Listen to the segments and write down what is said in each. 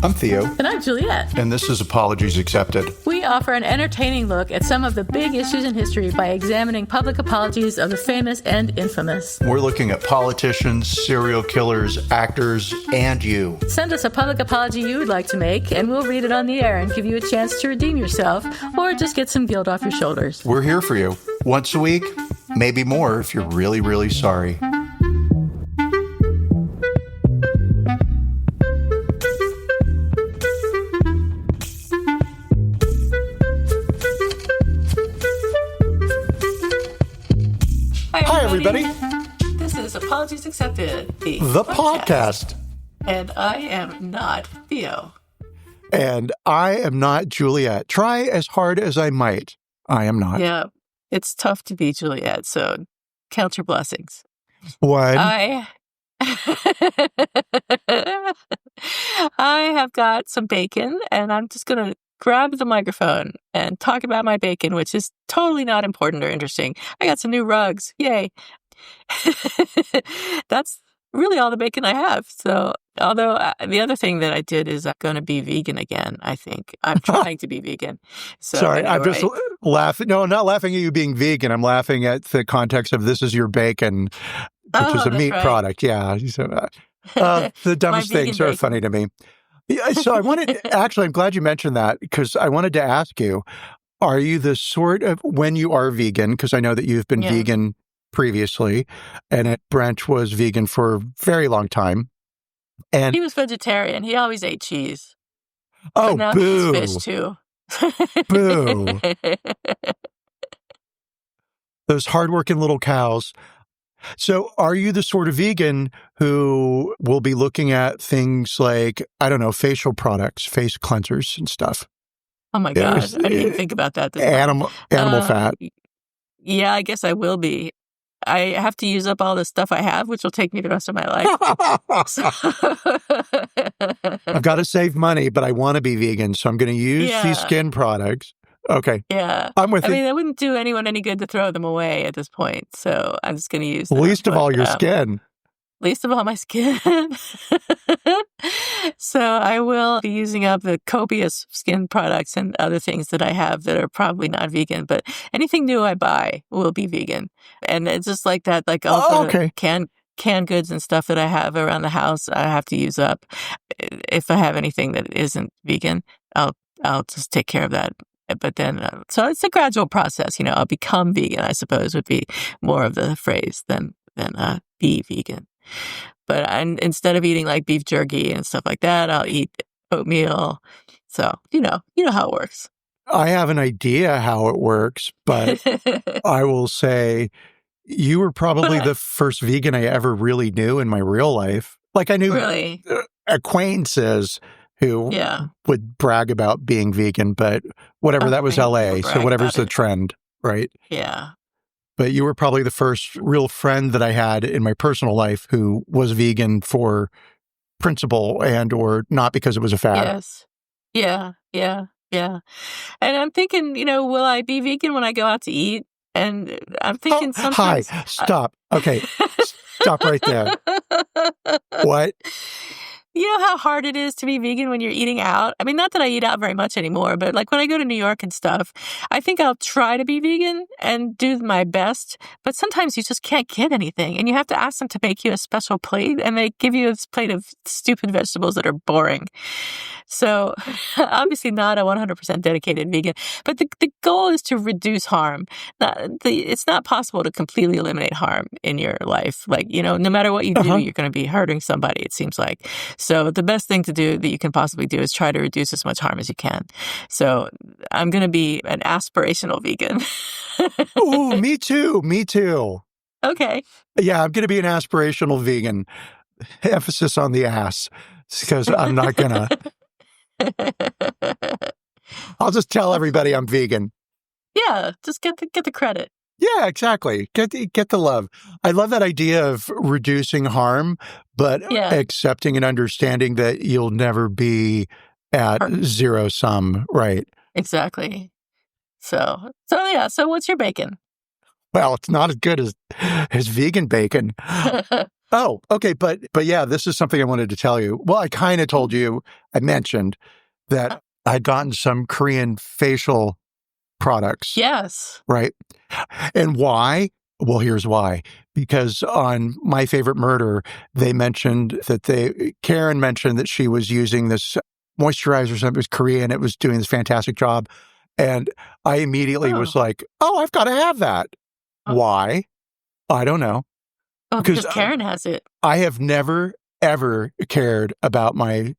I'm Theo. And I'm Juliet. And this is Apologies Accepted. We offer an entertaining look at some of the big issues in history by examining public apologies of the famous and infamous. We're looking at politicians, serial killers, actors, and you. Send us a public apology you would like to make, and we'll read it on the air and give you a chance to redeem yourself or just get some guilt off your shoulders. We're here for you. Once a week, maybe more if you're really, really sorry. Hi, everybody. This is Apologies Accepted, the podcast. And I am not Theo. And I am not Juliet. Try as hard as I might. I am not. Yeah, it's tough to be Juliet, so count your blessings. One. I have got some bacon, and I'm just going to grab the microphone and talk about my bacon, which is totally not important or interesting. I got some new rugs. Yay. That's really all the bacon I have. So, although the other thing that I did is I'm going to be vegan again, I think. I'm trying to be vegan. So, sorry, I'm just laughing. No, I'm not laughing at you being vegan. I'm laughing at the context of this is your bacon, which is a meat product. Yeah. So, the dumbest things are funny to me. Yeah, so I wanted, actually, I'm glad you mentioned that because I wanted to ask you, are you the sort of, when you are vegan, because I know that you've been vegan previously, and Brent was vegan for a very long time. And he was vegetarian. He always ate cheese. Oh, now boo. He eats fish too. Boo. Those hardworking little cows. So are you the sort of vegan who will be looking at things like, I don't know, facial products, face cleansers and stuff? Oh my God. I didn't even think about that. Animal fat. Yeah, I guess I will be. I have to use up all the stuff I have, which will take me the rest of my life. I've got to save money, but I want to be vegan, so I'm going to use these skin products. Okay. Yeah. I'm with you. I mean, it wouldn't do anyone any good to throw them away at this point, so I'm just going to use them. Least of all your skin. Least of all my skin. So I will be using up the copious skin products and other things that I have that are probably not vegan, but anything new I buy will be vegan. And it's just like that, like all the canned goods and stuff that I have around the house, I have to use up. If I have anything that isn't vegan, I'll just take care of that. But then, so it's a gradual process, I'll become vegan, I suppose, would be more of the phrase than be vegan. But instead of eating like beef jerky and stuff like that, I'll eat oatmeal. So, you know how it works. I have an idea how it works, but I will say you were probably the first vegan I ever really knew in my real life. Like I knew acquaintances who would brag about being vegan, but whatever, that was LA. So whatever's the trend, right? Yeah. But you were probably the first real friend that I had in my personal life who was vegan for principle and or not because it was a fad. Yes. Yeah. And I'm thinking, will I be vegan when I go out to eat? And I'm thinking sometimes... Hi, stop. Okay, stop right there. What? You know how hard it is to be vegan when you're eating out? I mean, not that I eat out very much anymore, but like when I go to New York and stuff, I think I'll try to be vegan and do my best. But sometimes you just can't get anything. And you have to ask them to make you a special plate. And they give you a plate of stupid vegetables that are boring. So obviously not a 100% dedicated vegan. But the goal is to reduce harm. It's not possible to completely eliminate harm in your life. Like, no matter what you do, you're going to be hurting somebody, it seems like. So the best thing to do that you can possibly do is try to reduce as much harm as you can. So I'm going to be an aspirational vegan. Ooh, me too. Okay. Yeah, I'm going to be an aspirational vegan. Emphasis on the ass, because I'm not going to. I'll just tell everybody I'm vegan. Yeah, just get the credit. Yeah, exactly. Get the love. I love that idea of reducing harm, but accepting and understanding that you'll never be at zero sum, right? Exactly. So yeah. So what's your bacon? Well, it's not as good as vegan bacon. Oh, okay. But yeah, this is something I wanted to tell you. Well, I kind of told you, I mentioned that I'd gotten some Korean facial products. Yes. Right. And why? Well, here's why. Because on My Favorite Murder, they mentioned that Karen mentioned that she was using this moisturizer, something. It was Korean. It was doing this fantastic job. And I immediately was like, oh, I've got to have that. Why? I don't know. Oh, because Karen has it. I have never, ever cared about my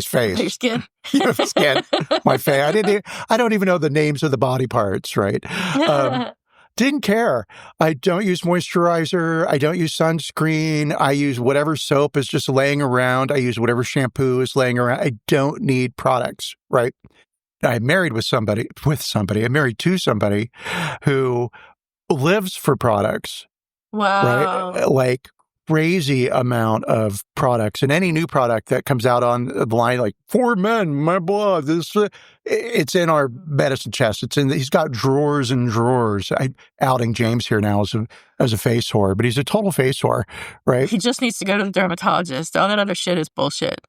face. Your skin? Skin. My face. I don't even know the names of the body parts, right? Didn't care. I don't use moisturizer. I don't use sunscreen. I use whatever soap is just laying around. I use whatever shampoo is laying around. I don't need products, right? I'm married I'm married to somebody who lives for products. Wow. Right? Like crazy amount of products, and any new product that comes out on the line, like for men, my blood, it's in our medicine chest. He's got drawers and drawers. I'm outing James here now as a face whore, but he's a total face whore, right? He just needs to go to the dermatologist. All that other shit is bullshit.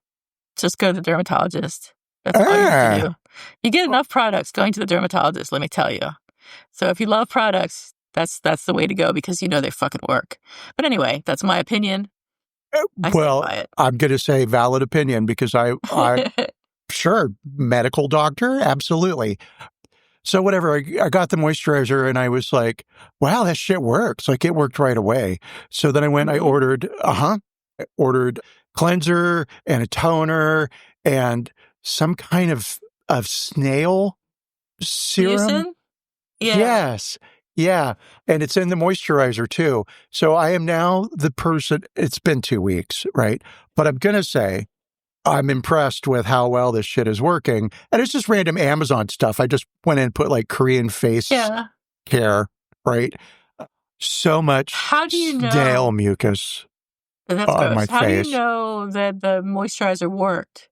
Just go to the dermatologist. That's all you have to do. You get enough products going to the dermatologist, let me tell you. So if you love products, that's the way to go, because you know they fucking work. But anyway, that's my opinion. Well, I'm going to say valid opinion, because I sure, medical doctor, absolutely. So whatever, I got the moisturizer and I was like, wow, that shit works. Like, it worked right away. So then I went, I ordered cleanser and a toner and some kind of snail serum. Mucin? Yeah. Yes. Yeah. And it's in the moisturizer too. So I am now the person, it's been 2 weeks, right? But I'm going to say I'm impressed with how well this shit is working. And it's just random Amazon stuff. I just went in and put like Korean face care, right? So much snail mucus on my face. How do you know that the moisturizer worked?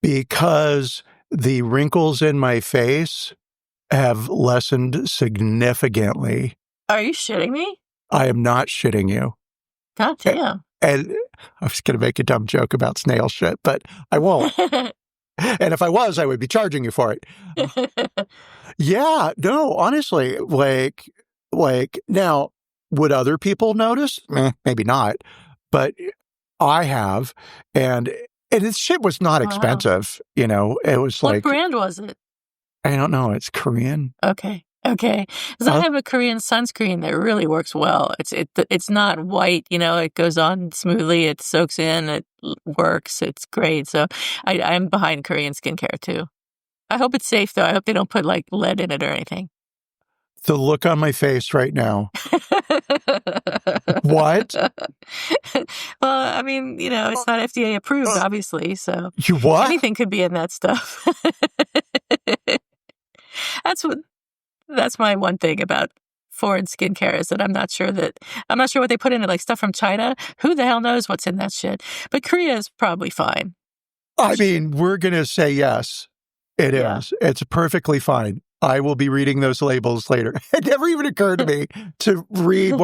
Because the wrinkles in my face have lessened significantly. Are you shitting me? I am not shitting you. God damn. And I was going to make a dumb joke about snail shit, but I won't. And if I was, I would be charging you for it. Yeah, no, honestly, like now, would other people notice? Maybe not, but I have. And this shit was not expensive, you know. It was what brand was it? I don't know. It's Korean. Okay. Because I have a Korean sunscreen that really works well. It's not white, you know. It goes on smoothly. It soaks in. It works. It's great. So I'm behind Korean skincare too. I hope it's safe though. I hope they don't put like lead in it or anything. The look on my face right now. What? Well, I mean, you know, it's not FDA approved, obviously. So you what? Anything could be in that stuff. That's my one thing about foreign skincare, is that I'm not sure what they put in it, like stuff from China. Who the hell knows what's in that shit? But Korea is probably fine. I mean, we're going to say yes. It is. It's perfectly fine. I will be reading those labels later. It never even occurred to me to read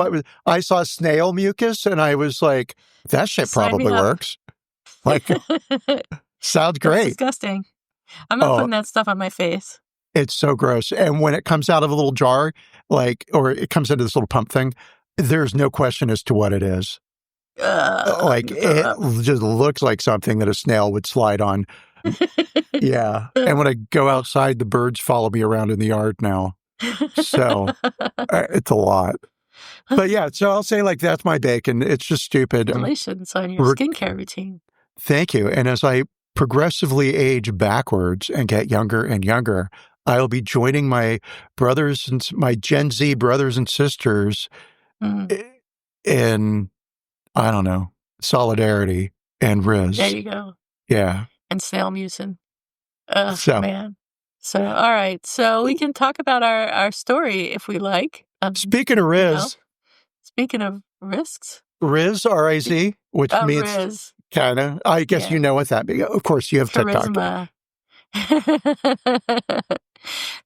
I saw snail mucus and I was like, that shit probably works. Like, sounds great. That's disgusting. I'm not putting that stuff on my face. It's so gross. And when it comes out of a little jar, or it comes into this little pump thing, there's no question as to what it is. It just looks like something that a snail would slide on. Yeah. And when I go outside, the birds follow me around in the yard now. So it's a lot. But yeah, so I'll say, like, that's my bacon. It's just stupid. Congratulations on your skincare routine. Thank you. And as I progressively age backwards and get younger and younger, I'll be joining my Gen Z brothers and sisters in, I don't know, solidarity and Riz. There you go. Yeah. And snail mucin. Man. So, all right. So we can talk about our story if we like. Speaking of Riz. You know, speaking of risks. Riz, R-I-Z, which means Riz. Kind of. I guess you know what that means. Of course, you have Charisma. TikTok.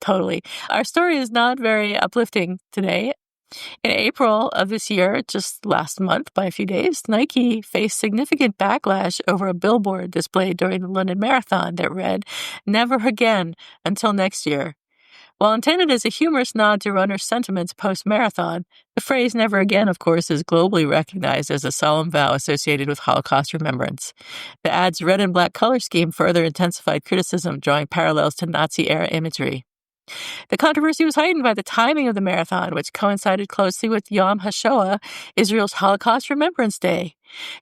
Totally. Our story is not very uplifting today. In April of this year, just last month by a few days, Nike faced significant backlash over a billboard displayed during the London Marathon that read, "Never again until next year." While intended as a humorous nod to runners' sentiments post-marathon, the phrase "never again," of course, is globally recognized as a solemn vow associated with Holocaust remembrance. The ad's red and black color scheme further intensified criticism, drawing parallels to Nazi-era imagery. The controversy was heightened by the timing of the marathon, which coincided closely with Yom HaShoah, Israel's Holocaust Remembrance Day.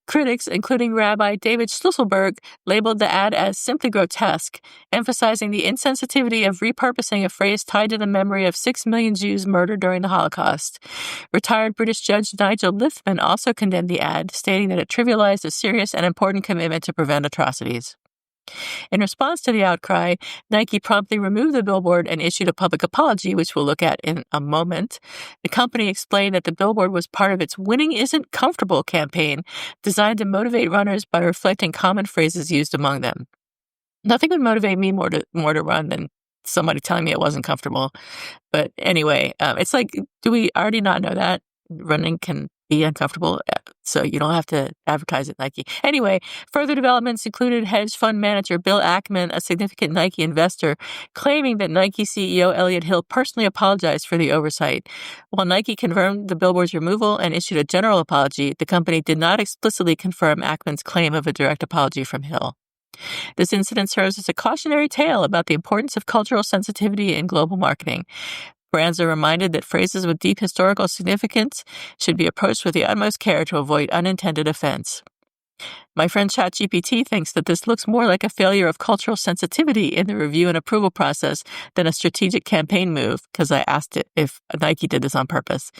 Critics, including Rabbi David Schlusselberg, labeled the ad as simply grotesque, emphasizing the insensitivity of repurposing a phrase tied to the memory of 6 million Jews murdered during the Holocaust. Retired British Judge Nigel Lithman also condemned the ad, stating that it trivialized a serious and important commitment to prevent atrocities. In response to the outcry, Nike promptly removed the billboard and issued a public apology, which we'll look at in a moment. The company explained that the billboard was part of its Winning Isn't Comfortable campaign, designed to motivate runners by reflecting common phrases used among them. Nothing would motivate me more to run than somebody telling me it wasn't comfortable. But anyway, it's like, do we already not know that running can be uncomfortable? So you don't have to advertise it, Nike. Anyway, further developments included hedge fund manager Bill Ackman, a significant Nike investor, claiming that Nike CEO Elliott Hill personally apologized for the oversight. While Nike confirmed the billboard's removal and issued a general apology, the company did not explicitly confirm Ackman's claim of a direct apology from Hill. This incident serves as a cautionary tale about the importance of cultural sensitivity in global marketing. Brands are reminded that phrases with deep historical significance should be approached with the utmost care to avoid unintended offense. My friend ChatGPT thinks that this looks more like a failure of cultural sensitivity in the review and approval process than a strategic campaign move, because I asked it if Nike did this on purpose.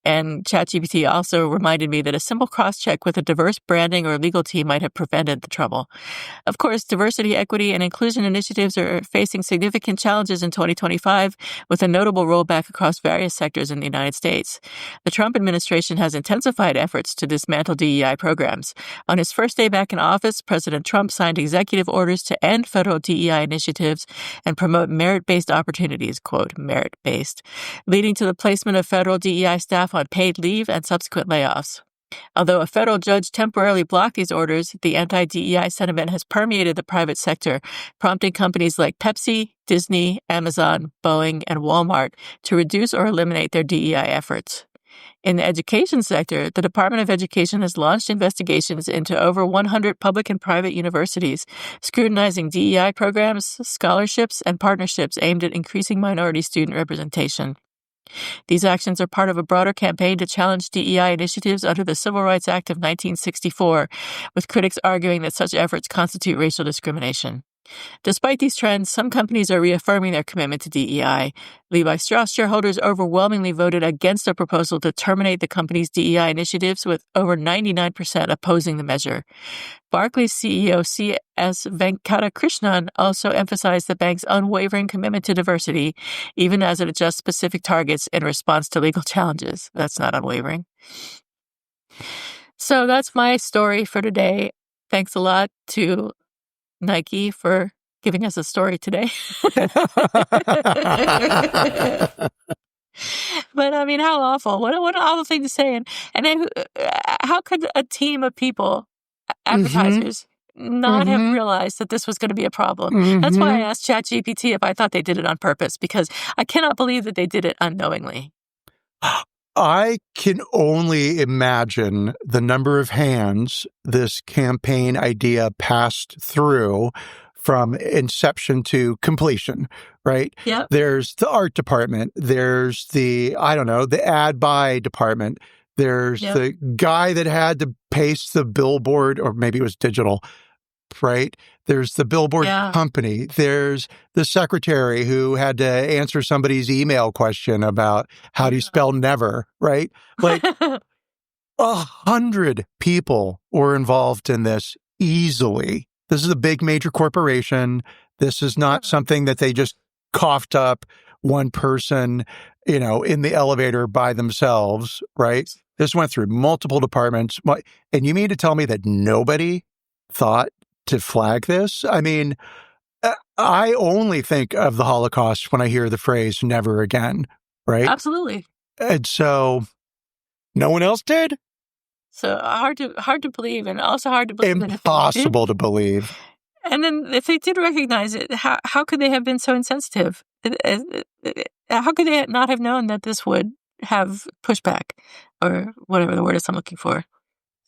And ChatGPT also reminded me that a simple cross-check with a diverse branding or legal team might have prevented the trouble. Of course, diversity, equity, and inclusion initiatives are facing significant challenges in 2025, with a notable rollback across various sectors in the United States. The Trump administration has intensified efforts to dismantle DEI programs. On his first day back in office, President Trump signed executive orders to end federal DEI initiatives and promote merit-based opportunities, quote, merit-based, leading to the placement of federal DEI staff on paid leave and subsequent layoffs. Although a federal judge temporarily blocked these orders, the anti-DEI sentiment has permeated the private sector, prompting companies like Pepsi, Disney, Amazon, Boeing, and Walmart to reduce or eliminate their DEI efforts. In the education sector, the Department of Education has launched investigations into over 100 public and private universities, scrutinizing DEI programs, scholarships, and partnerships aimed at increasing minority student representation. These actions are part of a broader campaign to challenge DEI initiatives under the Civil Rights Act of 1964, with critics arguing that such efforts constitute racial discrimination. Despite these trends, some companies are reaffirming their commitment to DEI. Levi Strauss shareholders overwhelmingly voted against a proposal to terminate the company's DEI initiatives, with over 99% opposing the measure. Barclays CEO C.S. Venkatakrishnan also emphasized the bank's unwavering commitment to diversity, even as it adjusts specific targets in response to legal challenges. That's not unwavering. So that's my story for today. Thanks a lot to Nike for giving us a story today. But I mean, how awful. What an awful thing to say. And then how could a team of people, advertisers, not have realized that this was going to be a problem? That's why I asked ChatGPT if I thought they did it on purpose, because I cannot believe that they did it unknowingly. I can only imagine the number of hands this campaign idea passed through from inception to completion, right? Yep. There's the art department. There's the ad buy department. There's the guy that had to paste the billboard, or maybe it was digital, right? There's the billboard company. There's the secretary who had to answer somebody's email question about how do you spell never, right? Like 100 people were involved in this easily. This is a big major corporation. This is not something that they just coughed up one person, in the elevator by themselves, right? This went through multiple departments. And you mean to tell me that nobody thought to flag this? I mean, I only think of the Holocaust when I hear the phrase "never again," right? Absolutely. And so no one else did? So hard to believe, and also hard to believe. Impossible to believe. And then if they did recognize it, how could they have been so insensitive? How could they not have known that this would have pushback, or whatever the word is I'm looking for?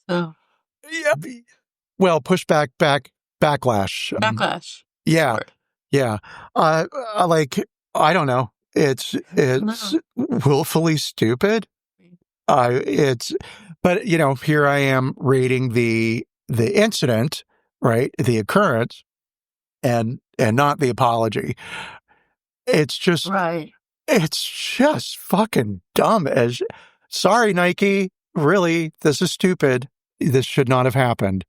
So, yeah. Well, pushback, backlash. Backlash. Yeah, yeah. I don't know. It's willfully stupid. But here I am rating the incident, right? The occurrence, and not the apology. It's just right. It's just fucking dumb as. Sorry, Nike. Really, this is stupid. This should not have happened.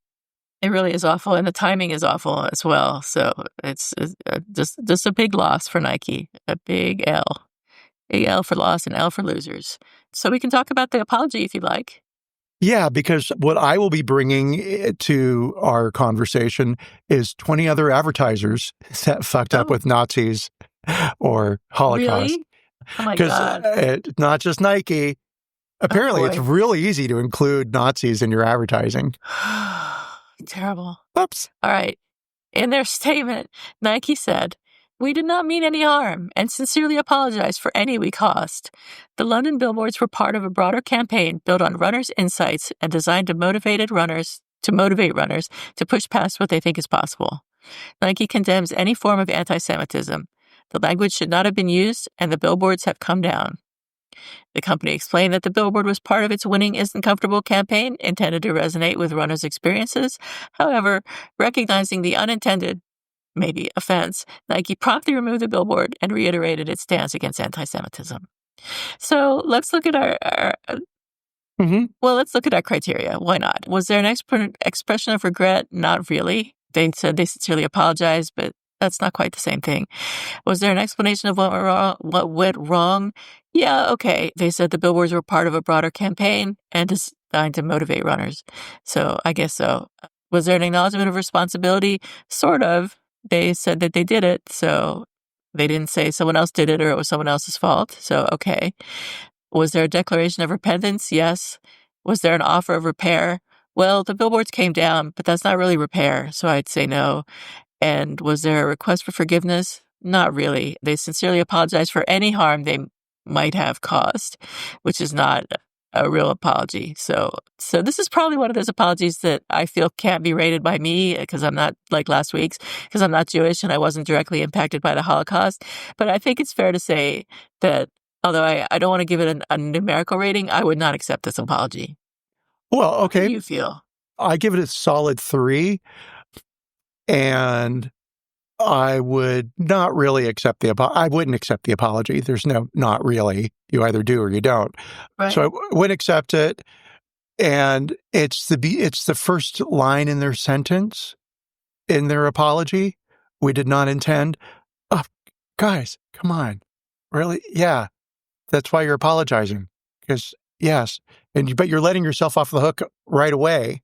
It really is awful, and the timing is awful as well. So it's just a big loss for Nike. A big L. A L for loss and L for losers. So we can talk about the apology if you'd like. Yeah, because what I will be bringing to our conversation is 20 other advertisers that fucked up with Nazis or Holocaust. Really? Oh my God. Because not just Nike. Apparently, it's really easy to include Nazis in your advertising. Terrible. Oops. All right. In their statement, Nike said, "We did not mean any harm and sincerely apologize for any we caused. The London billboards were part of a broader campaign built on runners' insights and designed to motivate runners to push past what they think is possible. Nike condemns any form of anti-Semitism. The language should not have been used, and the billboards have come down." The company explained that the billboard was part of its Winning Isn't Comfortable campaign intended to resonate with runners' experiences. However, recognizing the unintended, maybe, offense, Nike promptly removed the billboard and reiterated its stance against anti-Semitism. So let's look at let's look at our criteria. Why not? Was there an expression of regret? Not really. They said they sincerely apologized, but that's not quite the same thing. Was there an explanation of what went wrong? Yeah, okay. They said the billboards were part of a broader campaign and designed to motivate runners. So I guess so. Was there an acknowledgement of responsibility? Sort of. They said that they did it, so they didn't say someone else did it or it was someone else's fault. So, okay. Was there a declaration of repentance? Yes. Was there an offer of repair? Well, the billboards came down, but that's not really repair, so I'd say no. And was there a request for forgiveness? Not really. They sincerely apologized for any harm they might have caused, which is not a real apology. So this is probably one of those apologies that I feel can't be rated by me because I'm not like last week's, because I'm not Jewish and I wasn't directly impacted by the Holocaust. But I think it's fair to say that although I don't want to give it a numerical rating, I would not accept this apology. Well, okay. How do you feel? I give it a solid 3. And I would not really accept I wouldn't accept the apology. There's no not really. You either do or you don't. Right. So I wouldn't accept it. And it's the first line in their sentence, in their apology. We did not intend. Oh, guys, come on. Really? Yeah. That's why you're apologizing. Because, yes. But you're letting yourself off the hook right away.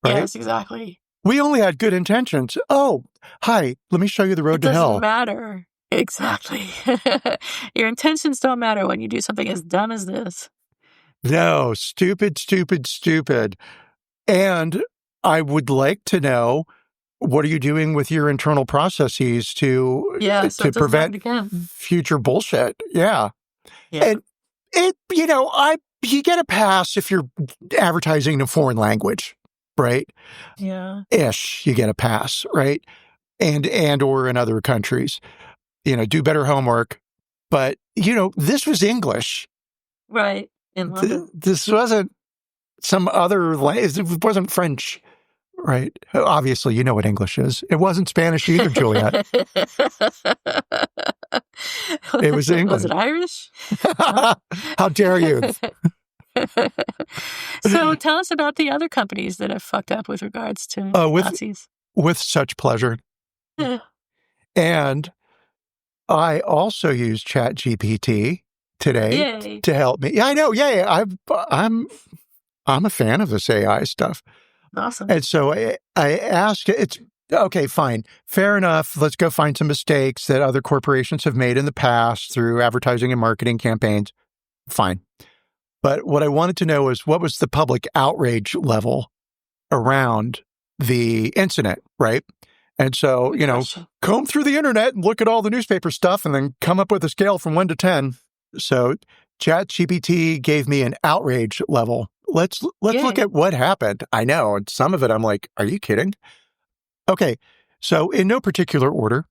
Right? Yes, exactly. We only had good intentions. Oh, hi, let me show you the road to hell. It doesn't matter. Exactly. Your intentions don't matter when you do something as dumb as this. No, stupid. And I would like to know, what are you doing with your internal processes to prevent future bullshit? Yeah. And you get a pass if you're advertising in a foreign language. Right? Yeah. You get a pass, right? And or in other countries. Do better homework. But, this was English. Right. In London. This wasn't some other language. It wasn't French, right? Obviously, you know what English is. It wasn't Spanish either, Juliet. It was English. Was it Irish? How dare you? So tell us about the other companies that have fucked up with regards to Nazis. With such pleasure. And I also use ChatGPT today to help me. Yeah, I know. Yeah, I'm a fan of this AI stuff. Awesome. And so I asked it, it's okay, fine. Fair enough. Let's go find some mistakes that other corporations have made in the past through advertising and marketing campaigns. Fine. But what I wanted to know is what was the public outrage level around the incident, right? And so, comb through the internet and look at all the newspaper stuff and then come up with a scale from 1 to 10. So ChatGPT gave me an outrage level. Let's look at what happened. I know, and some of it I'm like, are you kidding? Okay, so in no particular order,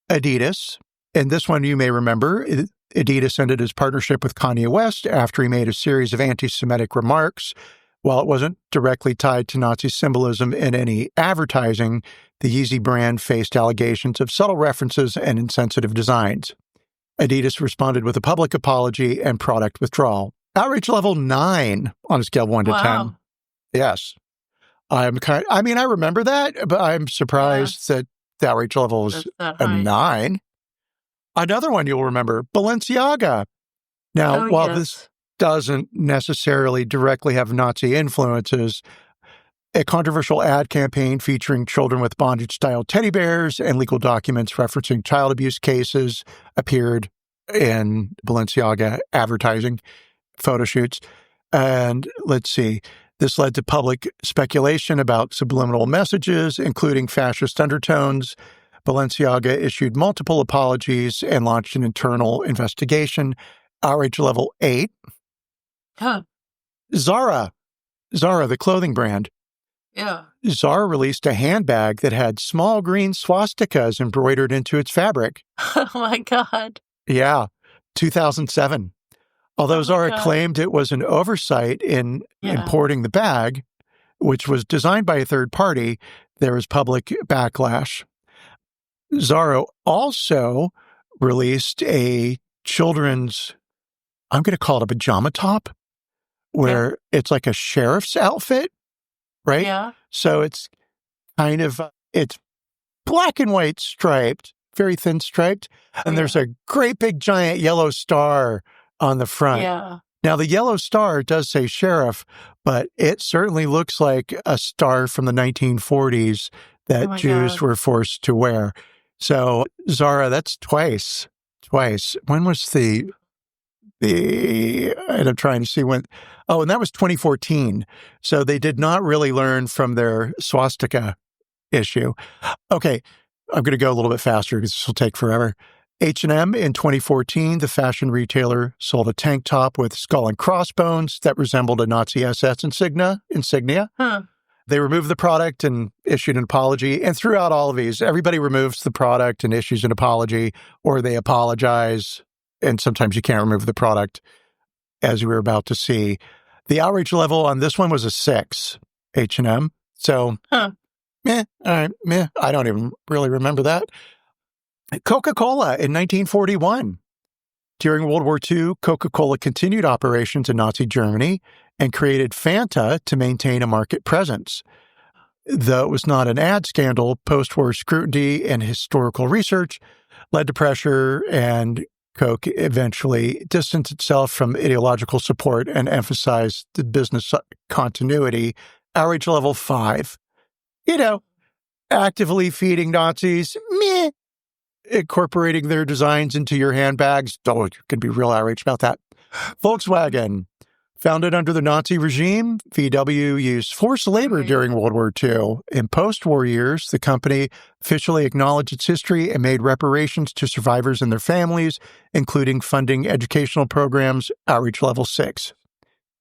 Adidas, and this one you may remember, Adidas ended his partnership with Kanye West after he made a series of anti-Semitic remarks. While it wasn't directly tied to Nazi symbolism in any advertising, the Yeezy brand faced allegations of subtle references and insensitive designs. Adidas responded with a public apology and product withdrawal. Outrage level 9 on a scale of 1 to 10. Yes. I remember that, but I'm surprised that the outrage level was a 9. Another one you'll remember, Balenciaga. Now, while this doesn't necessarily directly have Nazi influences, a controversial ad campaign featuring children with bondage-style teddy bears and legal documents referencing child abuse cases appeared in Balenciaga advertising photo shoots. And let's see, this led to public speculation about subliminal messages, including fascist undertones. Balenciaga issued multiple apologies and launched an internal investigation. Outrage level 8. Zara, the clothing brand. Yeah. Zara released a handbag that had small green swastikas embroidered into its fabric. Oh, my God. Yeah, 2007. Although Zara claimed it was an oversight in importing the bag, which was designed by a third party, there was public backlash. Zara also released a children's, I'm going to call it a pajama top, where it's like a sheriff's outfit, right? Yeah. So it's kind of, it's black and white striped, very thin striped, and there's a great big giant yellow star on the front. Yeah. Now, the yellow star does say sheriff, but it certainly looks like a star from the 1940s that Jews were forced to wear. So, Zara, that's twice. When was and I'm trying to see when, and that was 2014. So they did not really learn from their swastika issue. Okay, I'm going to go a little bit faster because this will take forever. H&M in 2014, the fashion retailer sold a tank top with skull and crossbones that resembled a Nazi SS insignia. Huh. They removed the product and issued an apology. And throughout all of these, everybody removes the product and issues an apology, or they apologize. And sometimes you can't remove the product, as we were about to see. The outrage level on this one was a 6, H&M. So, all right, I don't even really remember that. Coca-Cola in 1941. During World War II, Coca-Cola continued operations in Nazi Germany and created Fanta to maintain a market presence. Though it was not an ad scandal, post-war scrutiny and historical research led to pressure, and Coke eventually distanced itself from ideological support and emphasized the business continuity. Outrage level 5. Actively feeding Nazis, meh. Incorporating their designs into your handbags, you could be real outraged about that. Volkswagen, founded under the Nazi regime, VW used forced labor during World War II. In post-war years, the company officially acknowledged its history and made reparations to survivors and their families, including funding educational programs. Outrage level 6.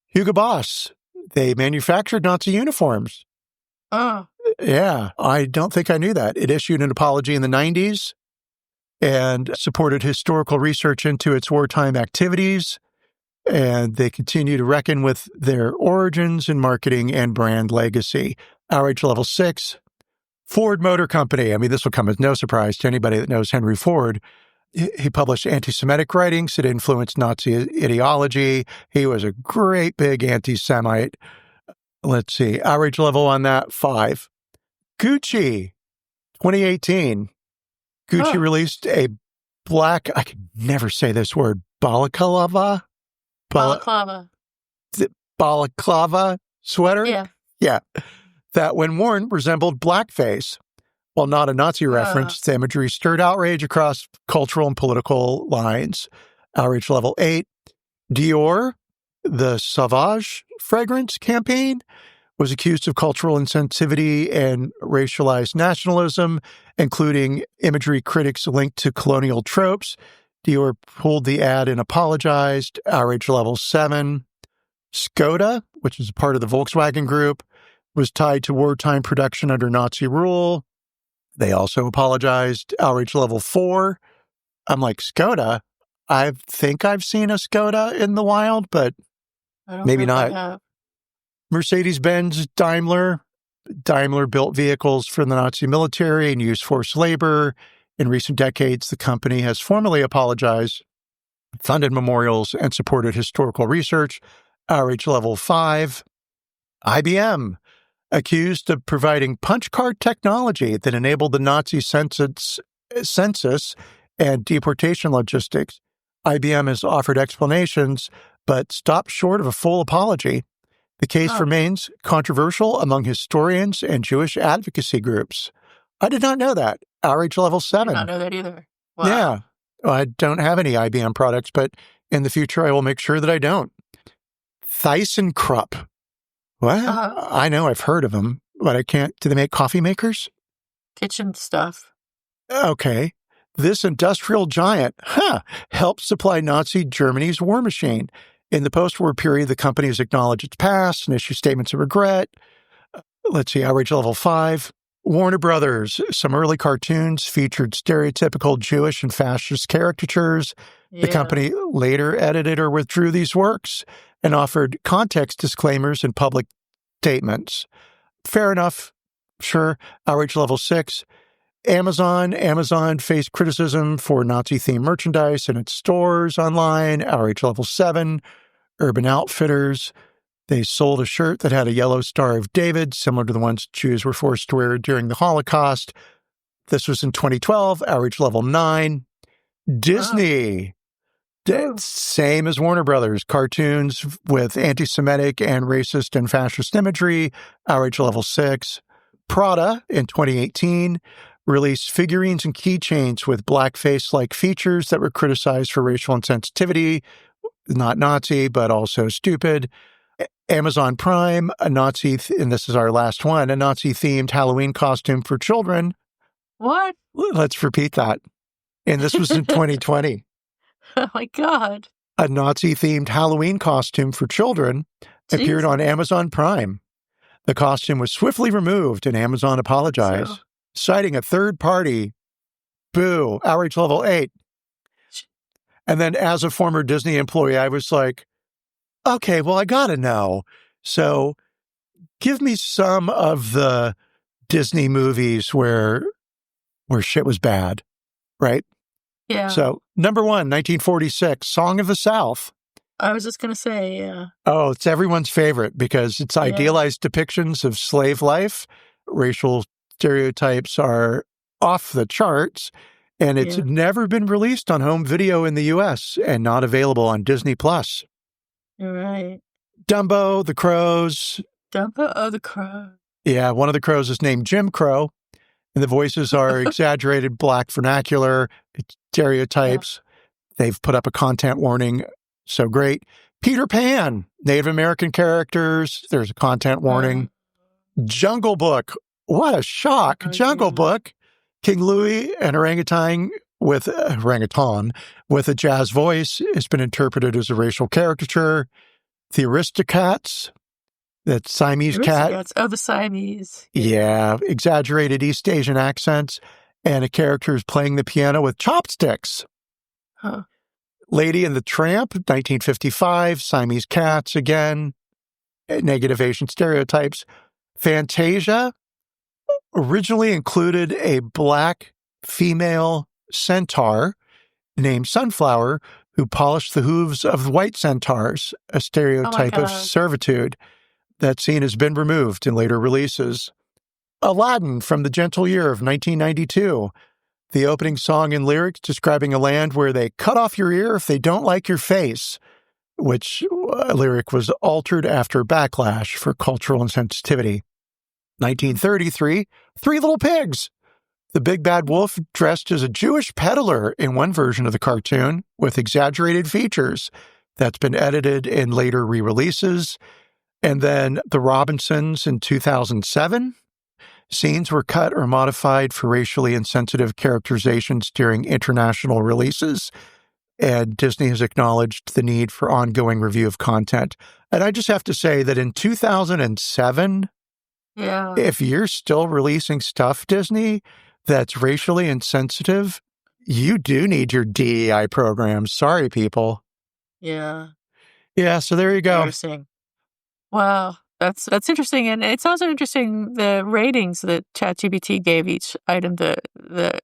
Hugo Boss, they manufactured Nazi uniforms. Yeah, I don't think I knew that. It issued an apology in the 90s and supported historical research into its wartime activities. And they continue to reckon with their origins in marketing and brand legacy. Outrage level 6. Ford Motor Company. I mean, this will come as no surprise to anybody that knows Henry Ford. He published anti-Semitic writings that influenced Nazi ideology. He was a great big anti-Semite. Let's see. Outrage level on that, 5. Gucci, 2018. Gucci released a black, I can never say this word, balaclava sweater? Yeah. That, when worn, resembled blackface. While not a Nazi reference, the imagery stirred outrage across cultural and political lines. Outrage level 8. Dior The Sauvage fragrance campaign was accused of cultural insensitivity and racialized nationalism, including imagery critics linked to colonial tropes. Dior pulled the ad and apologized. Outrage level 7. Skoda, which is a part of the Volkswagen Group, was tied to wartime production under Nazi rule. They also apologized. Outrage level 4. I'm like, Skoda? I think I've seen a Skoda in the wild, but maybe not. Mercedes-Benz, Daimler built vehicles for the Nazi military and used forced labor. In recent decades, the company has formally apologized, funded memorials, and supported historical research. Outrage level 5. IBM, accused of providing punch card technology that enabled the Nazi census and deportation logistics. IBM has offered explanations, but stopped short of a full apology. The case remains controversial among historians and Jewish advocacy groups. I did not know that. Outrage level 7. I did not know that either. Wow. Yeah. I don't have any IBM products, but in the future, I will make sure that I don't. ThyssenKrupp. What? I know I've heard of them, but I can't. Do they make coffee makers? Kitchen stuff. Okay. This industrial giant helped supply Nazi Germany's war machine. In the post-war period, the company has acknowledged its past and issued statements of regret. Let's see, outrage level 5. Warner Brothers. Some early cartoons featured stereotypical Jewish and fascist caricatures. Yeah. The company later edited or withdrew these works and offered context disclaimers in public statements. Fair enough. Sure. Outrage level 6. Amazon faced criticism for Nazi-themed merchandise in its stores online. Outrage level 7. Urban Outfitters. They sold a shirt that had a yellow Star of David, similar to the ones Jews were forced to wear during the Holocaust. This was in 2012. Outrage level 9. Disney. Same as Warner Brothers. Cartoons with anti-Semitic and racist and fascist imagery. Outrage level 6. Prada in 2018 released figurines and keychains with blackface-like features that were criticized for racial insensitivity. Not Nazi, but also stupid. Amazon Prime, and this is our last one, a Nazi-themed Halloween costume for children. What? Let's repeat that. And this was in 2020. Oh, my God. A Nazi-themed Halloween costume for children appeared on Amazon Prime. The costume was swiftly removed, and Amazon apologized, citing a third party. Boo. Outrage level 8. And then as a former Disney employee, I was like, okay, well, I gotta know. So give me some of the Disney movies where shit was bad, right? Yeah. So number 1, 1946, Song of the South. I was just going to say, yeah. Oh, it's everyone's favorite because it's idealized depictions of slave life. Racial stereotypes are off the charts, and it's never been released on home video in the U.S. and not available on Disney+. You're right. Dumbo, the crows. Dumbo, the crow. Yeah, one of the crows is named Jim Crow, and the voices are exaggerated black vernacular, stereotypes. Yeah. They've put up a content warning. So great. Peter Pan, Native American characters. There's a content warning. Jungle Book. What a shock. Jungle Book. King Louis, an orangutan with a jazz voice, has been interpreted as a racial caricature. The Aristocats, that Siamese cat. Oh, the Siamese. Yeah, exaggerated East Asian accents, and a character is playing the piano with chopsticks. Huh. Lady and the Tramp, 1955, Siamese cats again, negative Asian stereotypes. Fantasia originally included a black female centaur named Sunflower who polished the hooves of white centaurs, a stereotype of servitude. That scene has been removed in later releases. Aladdin from The Gentle Year of 1992. The opening song and lyrics describing a land where they cut off your ear if they don't like your face, which lyric was altered after backlash for cultural insensitivity. 1933, Three Little Pigs. The big bad wolf dressed as a Jewish peddler in one version of the cartoon with exaggerated features. that's been edited in later re-releases. And then The Robinsons in 2007. Scenes were cut or modified for racially insensitive characterizations during international releases. And Disney has acknowledged the need for ongoing review of content. And I just have to say that in 2007, if you're still releasing stuff, Disney, that's racially insensitive, you do need your DEI programs. Sorry, people. Yeah. Yeah, so there you go. Interesting. Wow. That's interesting. And it's also interesting the ratings that ChatGPT gave each item, the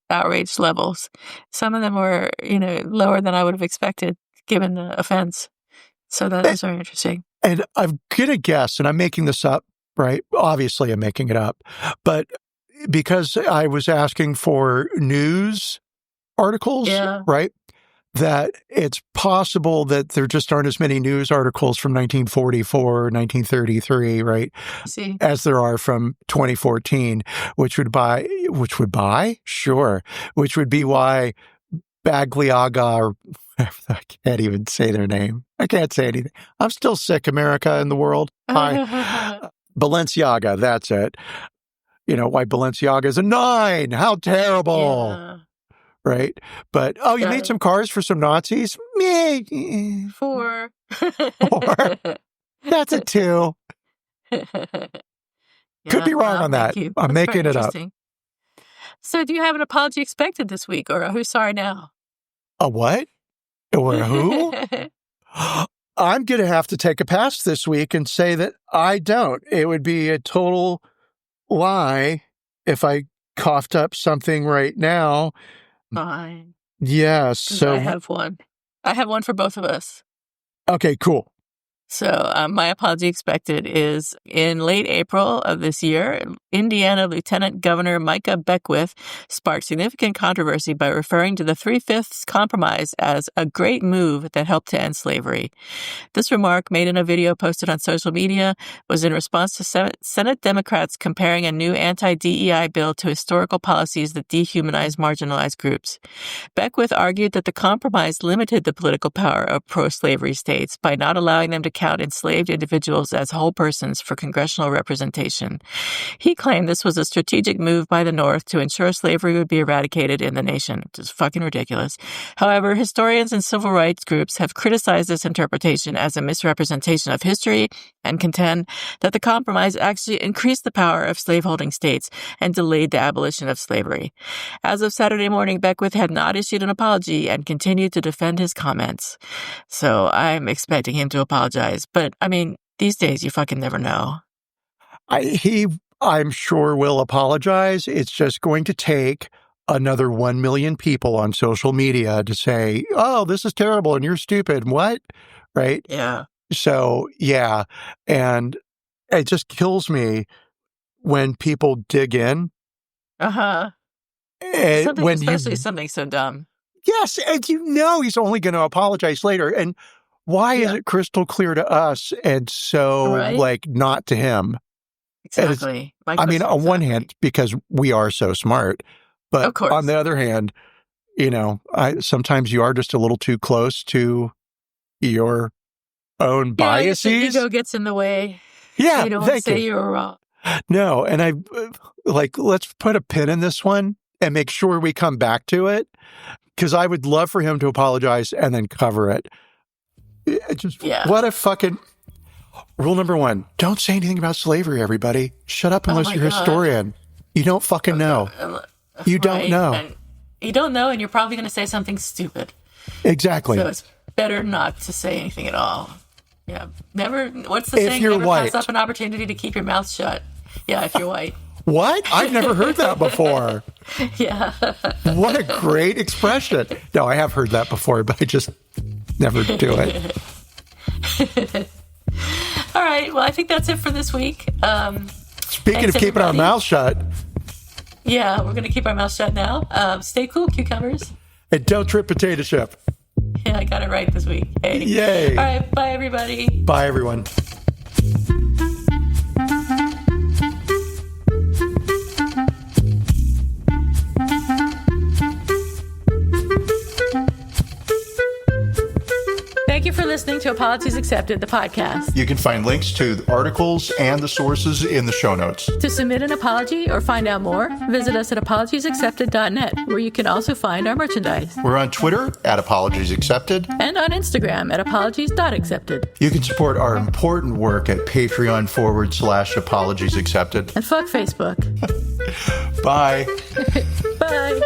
outrage levels. Some of them were, lower than I would have expected given the offense. So that is very interesting. And I'm going to guess, and I'm making this up, right? Obviously, I'm making it up. But because I was asking for news articles, right? That it's possible that there just aren't as many news articles from 1944 or 1933, right? As there are from 2014, which would be why Bagliaga, or I can't even say their name. I can't say anything. I'm still sick, America and the world. Balenciaga, that's it. Why Balenciaga is a 9. How terrible. Yeah. Right? But, you made some cars for some Nazis? 4. 4. That's a 2. Could be wrong on that. I'm making it up. So do you have an apology expected this week, or who's sorry now? A what? Or who? I'm going to have to take a pass this week and say that I don't. It would be a total lie if I coughed up something right now. Fine. Yes. So I have one. I have one for both of us. Okay, cool. So my apology expected is in late April of this year, Indiana Lieutenant Governor Micah Beckwith sparked significant controversy by referring to the 3/5 Compromise as a great move that helped to end slavery. This remark, made in a video posted on social media, was in response to Senate Democrats comparing a new anti-DEI bill to historical policies that dehumanize marginalized groups. Beckwith argued that the compromise limited the political power of pro-slavery states by not allowing them to count enslaved individuals as whole persons for congressional representation. He claimed this was a strategic move by the North to ensure slavery would be eradicated in the nation, which is fucking ridiculous. However, historians and civil rights groups have criticized this interpretation as a misrepresentation of history and contend that the compromise actually increased the power of slaveholding states and delayed the abolition of slavery. As of Saturday morning, Beckwith had not issued an apology and continued to defend his comments. So I'm expecting him to apologize. But, these days you fucking never know. I'm sure will apologize. It's just going to take another 1 million people on social media to say, oh, this is terrible and you're stupid. What? Right? Yeah. So, yeah. And it just kills me when people dig in. Uh-huh. Something so dumb. Yes. And he's only going to apologize later. And why is it crystal clear to us and so, not to him? Exactly. On one hand, because we are so smart, but on the other hand, sometimes you are just a little too close to your own biases. The ego gets in the way. Yeah, you don't want to say you were wrong. No, and let's put a pin in this one and make sure we come back to it, because I would love for him to apologize and then cover it. What a fucking... Rule number 1, don't say anything about slavery, everybody. Shut up unless you're a historian. You don't fucking know. You don't know. And you don't know, and you're probably going to say something stupid. Exactly. So it's better not to say anything at all. Yeah. Never... What's the saying? If you're never white. pass up an opportunity to keep your mouth shut. Yeah, if you're white. What? I've never heard that before. Yeah. What a great expression. No, I have heard that before, but I just never do it. All right. Well, I think that's it for this week. Speaking of keeping our mouths shut. Yeah, we're going to keep our mouths shut now. Stay cool, cucumbers. And don't trip potato chip. Yeah, I got it right this week. Hey. Yay. All right. Bye, everybody. Bye, everyone. Thank you for listening to Apologies Accepted, the podcast. You can find links to the articles and the sources in the show notes. To submit an apology or find out more, visit us at apologiesaccepted.net, where you can also find our merchandise. We're on Twitter at Apologies Accepted. And on Instagram at apologies.accepted. You can support our important work at Patreon.com/Apologies Accepted. And fuck Facebook. Bye. Bye.